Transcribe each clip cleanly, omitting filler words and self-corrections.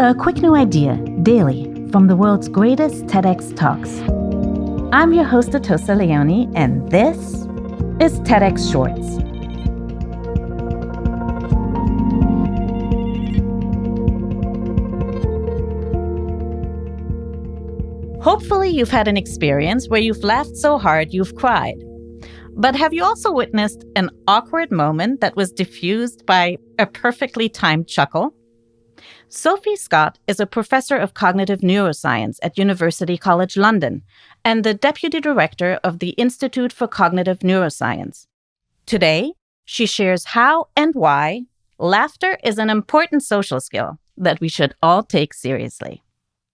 A quick new idea, daily, from the world's greatest TEDx talks. I'm your host, Atossa Leoni, and this is TEDx Shorts. Hopefully you've had an experience where you've laughed so hard you've cried. But have you also witnessed an awkward moment that was diffused by a perfectly timed chuckle? Sophie Scott is a professor of cognitive neuroscience at University College London and the deputy director of the Institute for Cognitive Neuroscience. Today, she shares how and why laughter is an important social skill that we should all take seriously.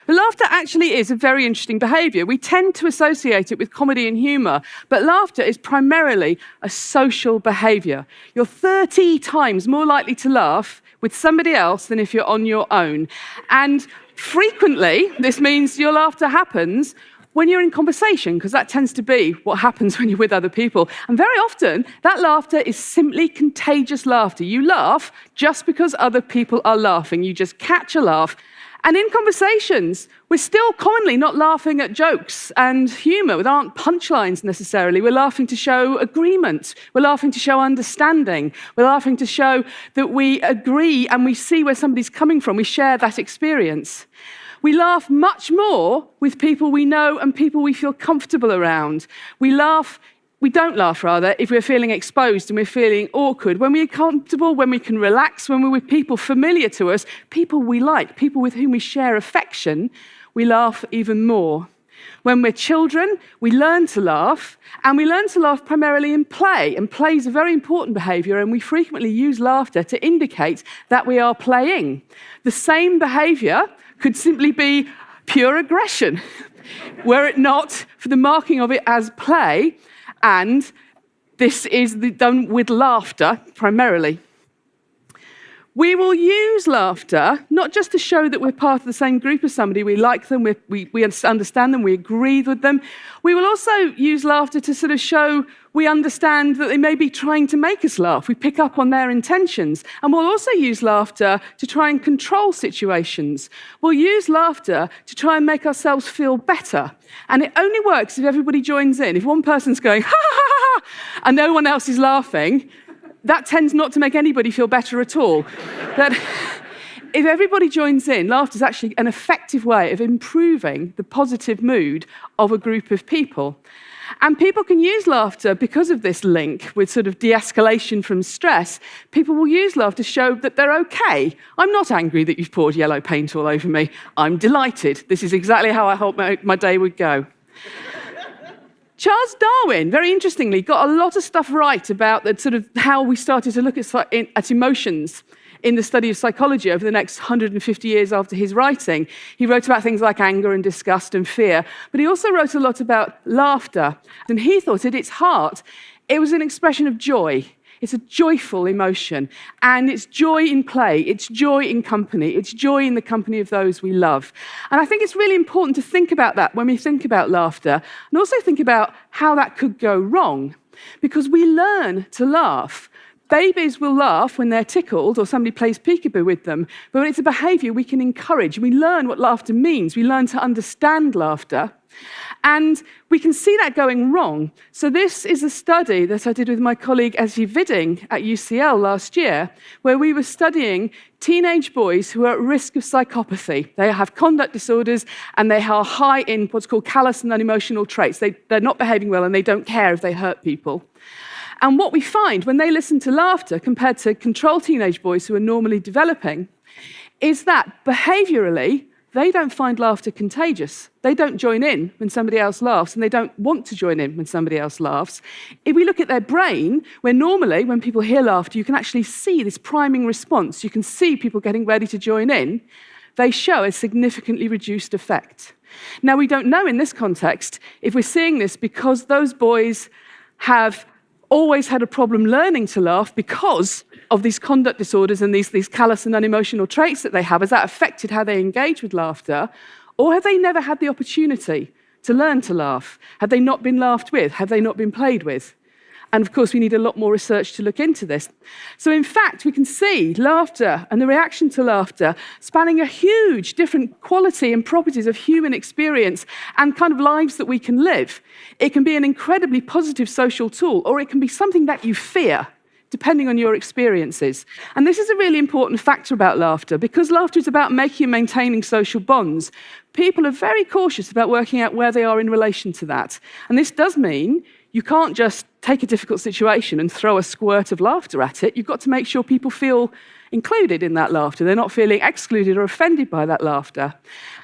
Laughter actually is a very interesting behaviour. We tend to associate it with comedy and humour, but laughter is primarily a social behaviour. You're 30 times more likely to laugh with somebody else than if you're on your own. And frequently, this means your laughter happens when you're in conversation, because that tends to be what happens when you're with other people. And very often, that laughter is simply contagious laughter. You laugh just because other people are laughing. You just catch a laugh. And in conversations, we're still commonly not laughing at jokes and humour that aren't punchlines necessarily. We're laughing to show agreement. We're laughing to show understanding. We're laughing to show that we agree and we see where somebody's coming from. We share that experience. We laugh much more with people we know and people we feel comfortable around. We don't laugh, rather, if we're feeling exposed and we're feeling awkward. When we're comfortable, when we can relax, when we're with people familiar to us, people we like, people with whom we share affection, we laugh even more. When we're children, we learn to laugh, and we learn to laugh primarily in play. And play is a very important behaviour, and we frequently use laughter to indicate that we are playing. The same behaviour could simply be pure aggression, were it not for the marking of it as play. And this is done with laughter, primarily. We will use laughter not just to show that we're part of the same group as somebody, we like them, we understand them, we agree with them. We will also use laughter to sort of show we understand that they may be trying to make us laugh. We pick up on their intentions. And we'll also use laughter to try and control situations. We'll use laughter to try and make ourselves feel better. And it only works if everybody joins in. If one person's going, ha, ha, ha, ha, and no one else is laughing, that tends not to make anybody feel better at all. That if everybody joins in, laughter is actually an effective way of improving the positive mood of a group of people. And people can use laughter because of this link with sort of de-escalation from stress. People will use laughter to show that they're okay. I'm not angry that you've poured yellow paint all over me. I'm delighted. This is exactly how I hoped my day would go. Charles Darwin, very interestingly, got a lot of stuff right about the sort of how we started to look at emotions in the study of psychology over the next 150 years after his writing. He wrote about things like anger and disgust and fear, but he also wrote a lot about laughter. And he thought at its heart, it was an expression of joy. It's a joyful emotion, and it's joy in play, it's joy in company, it's joy in the company of those we love. And I think it's really important to think about that when we think about laughter, and also think about how that could go wrong, because we learn to laugh. Babies will laugh when they're tickled or somebody plays peekaboo with them, but it's a behaviour we can encourage. We learn what laughter means. We learn to understand laughter, and we can see that going wrong. So this is a study that I did with my colleague Ezgi Widding at UCL last year, where we were studying teenage boys who are at risk of psychopathy. They have conduct disorders, and they are high in what's called callous and unemotional traits. They're not behaving well, and they don't care if they hurt people. And what we find when they listen to laughter compared to control teenage boys who are normally developing is that behaviourally, they don't find laughter contagious. They don't join in when somebody else laughs, and they don't want to join in when somebody else laughs. If we look at their brain, where normally when people hear laughter, you can actually see this priming response. You can see people getting ready to join in. They show a significantly reduced effect. Now, we don't know in this context if we're seeing this because those boys have always had a problem learning to laugh because of these conduct disorders and these callous and unemotional traits that they have. Has that affected how they engage with laughter? Or have they never had the opportunity to learn to laugh? Have they not been laughed with? Have they not been played with? And of course, we need a lot more research to look into this. So in fact, we can see laughter and the reaction to laughter spanning a huge different quality and properties of human experience and kind of lives that we can live. It can be an incredibly positive social tool, or it can be something that you fear, depending on your experiences. And this is a really important factor about laughter. Because laughter is about making and maintaining social bonds, people are very cautious about working out where they are in relation to that. And this does mean you can't just take a difficult situation and throw a squirt of laughter at it. You've got to make sure people feel included in that laughter. They're not feeling excluded or offended by that laughter.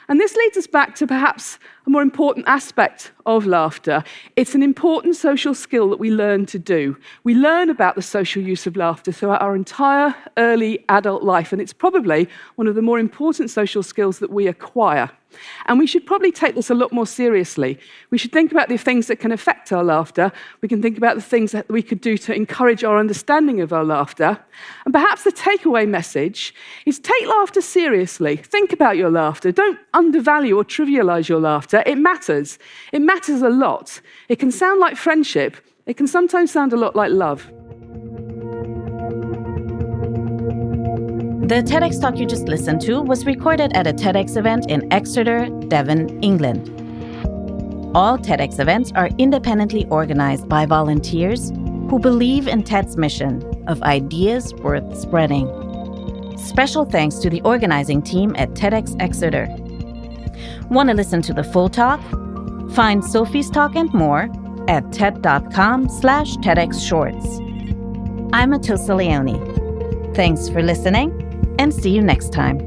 And this leads us back to perhaps a more important aspect of laughter. It's an important social skill that we learn to do. We learn about the social use of laughter throughout our entire early adult life, and it's probably one of the more important social skills that we acquire. And we should probably take this a lot more seriously. We should think about the things that can affect our laughter. We can think about the things that we could do to encourage our understanding of our laughter. And perhaps the takeaway message is take laughter seriously. Think about your laughter. Don't undervalue or trivialize your laughter. It matters. It matters a lot. It can sound like friendship. It can sometimes sound a lot like love. The TEDx talk you just listened to was recorded at a TEDx event in Exeter, Devon, England. All TEDx events are independently organized by volunteers who believe in TED's mission of ideas worth spreading. Special thanks to the organizing team at TEDxExeter. Want to listen to the full talk? Find Sophie's talk and more at ted.com/TEDxShorts. I'm Atossa Leoni. Thanks for listening, and see you next time.